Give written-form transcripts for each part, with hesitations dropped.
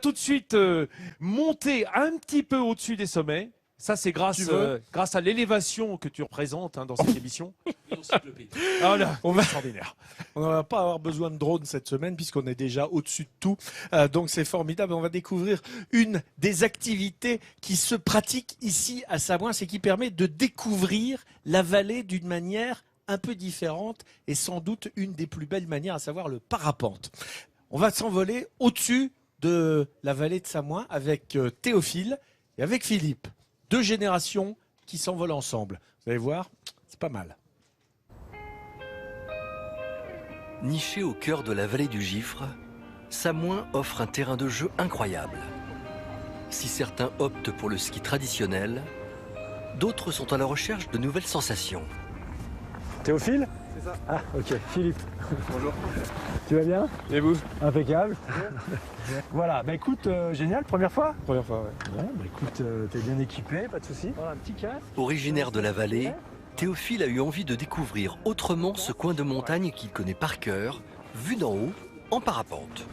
Tout de suite monter un petit peu au-dessus des sommets. Ça, c'est grâce à l'élévation que tu représentes dans cette émission. Ah là, on va extraordinaire. On ne va pas avoir besoin de drone cette semaine puisqu'on est déjà au-dessus de tout. Donc c'est formidable. On va découvrir une des activités qui se pratiquent ici à Samoins et qui permet de découvrir la vallée d'une manière un peu différente et sans doute une des plus belles manières, à savoir le parapente. On va s'envoler au-dessus de la vallée de Samoins avec Théophile et avec Philippe. 2 générations qui s'envolent ensemble. Vous allez voir, c'est pas mal. Niché au cœur de la vallée du Gifre, Samoins offre un terrain de jeu incroyable. Si certains optent pour le ski traditionnel, d'autres sont à la recherche de nouvelles sensations. Théophile? C'est ça. Ah, ok. Philippe. Bonjour. Tu vas bien? Et vous? Impeccable. Voilà, bah écoute, génial, première fois? Première fois, ouais. Ouais, bah écoute, t'es bien équipé, pas de soucis. Voilà, un petit casque. Originaire de la vallée, Théophile a eu envie de découvrir autrement ce coin de montagne qu'il connaît par cœur, vu d'en haut, en parapente.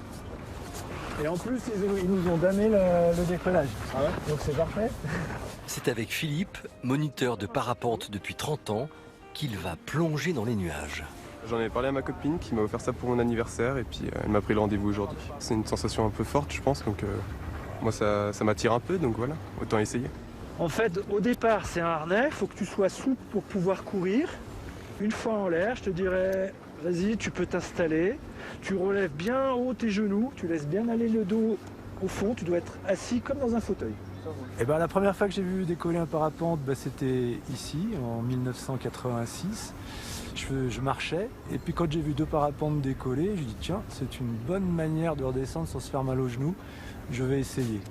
Et en plus, ils nous ont damé le décollage. Ah ouais? Donc c'est parfait. C'est avec Philippe, moniteur de parapente depuis 30 ans, qu'il va plonger dans les nuages. J'en ai parlé à ma copine qui m'a offert ça pour mon anniversaire et puis elle m'a pris le rendez-vous aujourd'hui. C'est une sensation un peu forte, je pense, donc moi ça m'attire un peu, donc voilà, autant essayer. En fait, au départ, c'est un harnais, il faut que tu sois souple pour pouvoir courir. Une fois en l'air, je te dirais, vas-y, tu peux t'installer. Tu relèves bien haut tes genoux, tu laisses bien aller le dos au fond, tu dois être assis comme dans un fauteuil. Et ben, la première fois que j'ai vu décoller un parapente, c'était ici, en 1986. Je marchais, et puis quand j'ai vu 2 parapentes décoller, je dis tiens, c'est une bonne manière de redescendre sans se faire mal aux genoux, je vais essayer.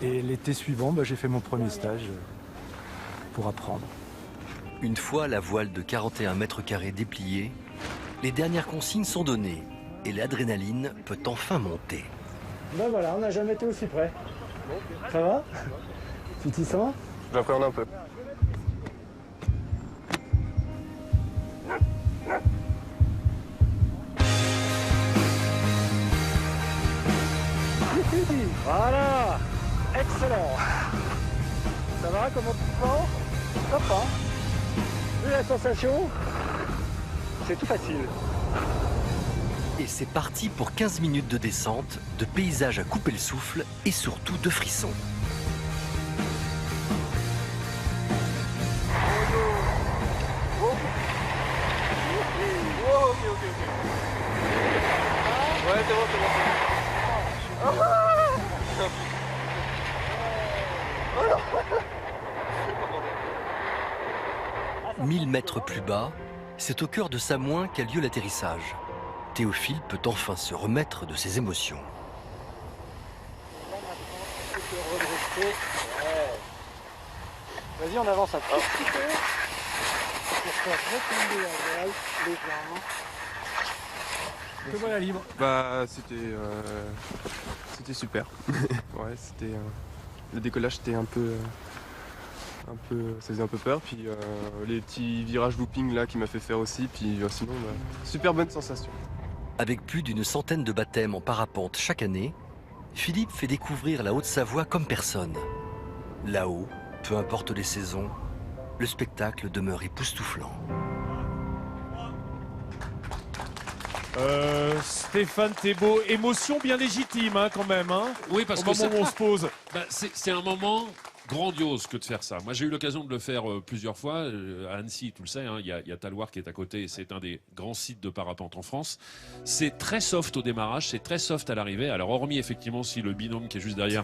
Et l'été suivant, j'ai fait mon premier stage pour apprendre. Une fois la voile de 41 mètres carrés dépliée, les dernières consignes sont données et l'adrénaline peut enfin monter. Ben voilà, on n'a jamais été aussi près. Ça va? Tu t'y sens? J'appréhende un peu. Voilà, excellent. Ça va, comment tu te sens? Sympa. Vu la sensation, c'est tout facile. Et c'est parti pour 15 minutes de descente, de paysages à couper le souffle et surtout de frissons. Ouais, c'est bon, c'est bon. 1000 mètres plus bas, c'est au cœur de Samoins qu'a lieu l'atterrissage. Théophile peut enfin se remettre de ses émotions. Vas-y, on avance un petit peu. Pour faire retomber la voile légèrement. Te voilà libre. Bah c'était super. Ouais, c'était le décollage c'était un peu ça faisait un peu peur, puis les petits virages looping là qui m'a fait faire aussi, puis sinon super bonne sensation. Avec plus d'une centaine de baptêmes en parapente chaque année, Philippe fait découvrir la Haute-Savoie comme personne. Là-haut, peu importe les saisons, le spectacle demeure époustouflant. Stéphane Thébault, émotion bien légitime quand même. Oui, parce au que moment où on se pose. c'est un moment grandiose que de faire ça. Moi, j'ai eu l'occasion de le faire plusieurs fois. À Annecy, tu le sais, il y a Taloir qui est à côté. C'est un des grands sites de parapente en France. C'est très soft au démarrage, c'est très soft à l'arrivée. Alors, hormis effectivement si le binôme qui est juste derrière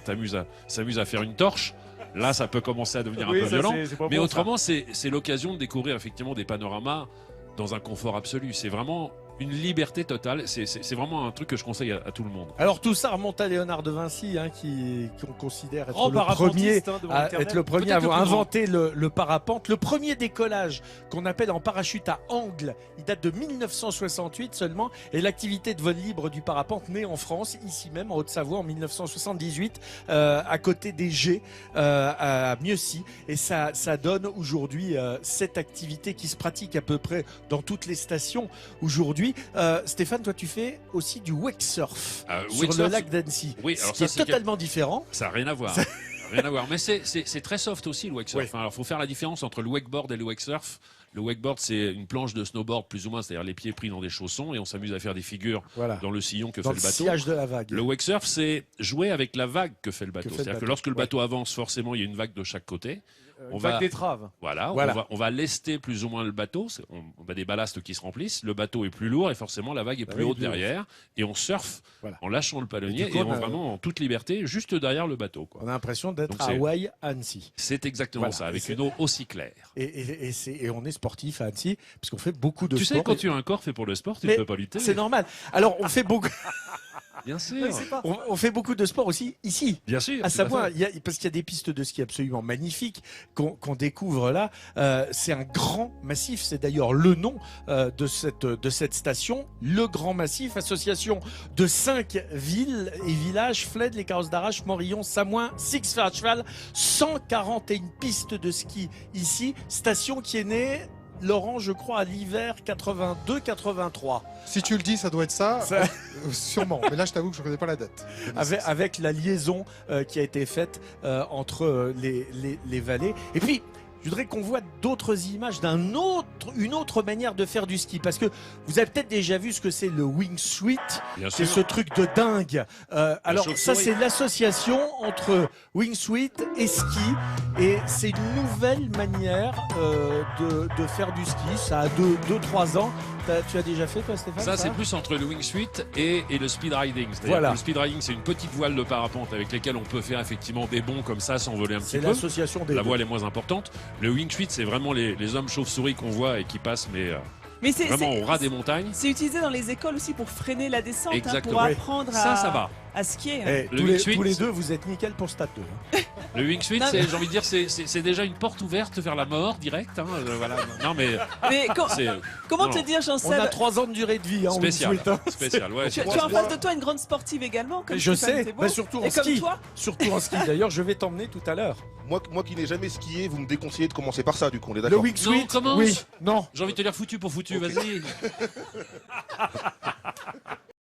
s'amuse à faire une torche, là, ça peut commencer à devenir un peu violent. Mais autrement, c'est l'occasion de découvrir effectivement des panoramas dans un confort absolu. C'est vraiment une liberté totale. C'est vraiment un truc que je conseille à tout le monde. Alors tout ça remonte à Léonard de Vinci, qu'on considère être Grand parapentiste, devant le premier à avoir inventé le parapente. Le premier décollage qu'on appelle en parachute à angle, il date de 1968 seulement. Et l'activité de vol libre du parapente naît en France, ici même en Haute-Savoie en 1978, à côté des Gets, à Mieuxy. Et ça donne aujourd'hui cette activité qui se pratique à peu près dans toutes les stations aujourd'hui. Oui, Stéphane, toi tu fais aussi du wake surf sur wake le surf, lac d'Annecy. oui, Ce alors qui ça, est c'est totalement différent. Ça n'a rien à voir. Rien à voir. Mais c'est très soft aussi le wake surf. Oui. Alors, il faut faire la différence entre le wakeboard et le wake surf. Le wakeboard, c'est une planche de snowboard plus ou moins, c'est-à-dire les pieds pris dans des chaussons et on s'amuse à faire des figures Voilà. dans le sillon que Dans fait le le bateau. sillage de la vague. Le wake surf, c'est jouer avec la vague que fait le bateau. Que fait le C'est-à-dire que bateau, lorsque le bateau avance, forcément, il y a une vague de chaque côté. Une vague d'étrave. Voilà, Voilà. On va lester plus ou moins le bateau. On a des ballasts qui se remplissent. Le bateau est plus lourd et forcément la vague est plus haute derrière. Et on surfe Voilà. en lâchant le palonnier Et du coup, et on a- vraiment en toute liberté, juste derrière le bateau, quoi. On a l'impression d'être Donc à c'est- Hawaï, à Annecy. C'est exactement Voilà. ça, Et avec c'est- une eau aussi claire. Et on est sportif à Annecy, parce qu'on fait beaucoup de Tu sport. sais, quand tu as un corps fait pour le sport, tu ne Mais peux pas lutter. C'est normal. Alors, on fait beaucoup, Bien sûr. on fait beaucoup de sport aussi ici. Bien sûr. À tout savoir, fait. parce qu'il y a des pistes de ski absolument magnifiques qu'on découvre là. C'est un grand massif. C'est d'ailleurs le nom de cette station. Le Grand Massif, association de 5 villes et villages, Flède, les Carrosses d'Arrache, Morillon, Samoin, Six Fer à cheval. 141 pistes de ski ici. Station qui est née, Laurent, je crois, à l'hiver 82-83. Si tu le dis, ça doit être ça. Ça- Sûrement. Mais là, je t'avoue que je ne connais pas la date. Avec la liaison qui a été faite entre les vallées. Et puis, je voudrais qu'on voit d'autres images une autre manière de faire du ski. Parce que vous avez peut-être déjà vu ce que c'est le wingsuit. Bien C'est sûr. ce truc de dingue. Alors ça, chauve-souris. c'est l'association entre wingsuit et ski. Et c'est une nouvelle manière de faire du ski. Ça a 2-3 ans. Tu as déjà fait, toi, Stéphane? Ça, c'est plus entre le wingsuit et le speed riding. C'est-à-dire Voilà. que le speed riding, c'est une petite voile de parapente avec lesquelles on peut faire effectivement des bonds comme ça, s'envoler un petit C'est peu. l'association des La deux. voile est moins importante. Le wingsuit, c'est vraiment les hommes chauves-souris qu'on voit et qui passent, mais Mais c'est vraiment au ras des montagnes. c'est utilisé dans les écoles aussi pour freiner la descente, hein, Exactement. pour Oui. apprendre Ça va. à skier. Eh, Le tous, les, wingsuit, tous les c'est- deux, vous êtes nickel pour Stade 2. hein. Le wingsuit, Non, c'est, mais- j'ai envie de dire, c'est déjà une porte ouverte vers la mort directe. Hein, voilà. Non, mais Mais c'est comment non, te non. dire, On a Jean-Seb, 3 ans de durée de vie en spécial. wingsuit, hein. Spécial, ouais. tu as en face de toi une grande sportive également, comme Je Stéphane sais, Thébault. bah, surtout en Et comme ski. toi, Surtout en ski. D'ailleurs, je vais t'emmener tout à l'heure. Moi qui n'ai jamais skié, vous me déconseillez de commencer par ça, du coup, on est Le d'accord? wingsuit, Non, commence. oui, non. J'ai envie de te dire foutu pour foutu, vas-y.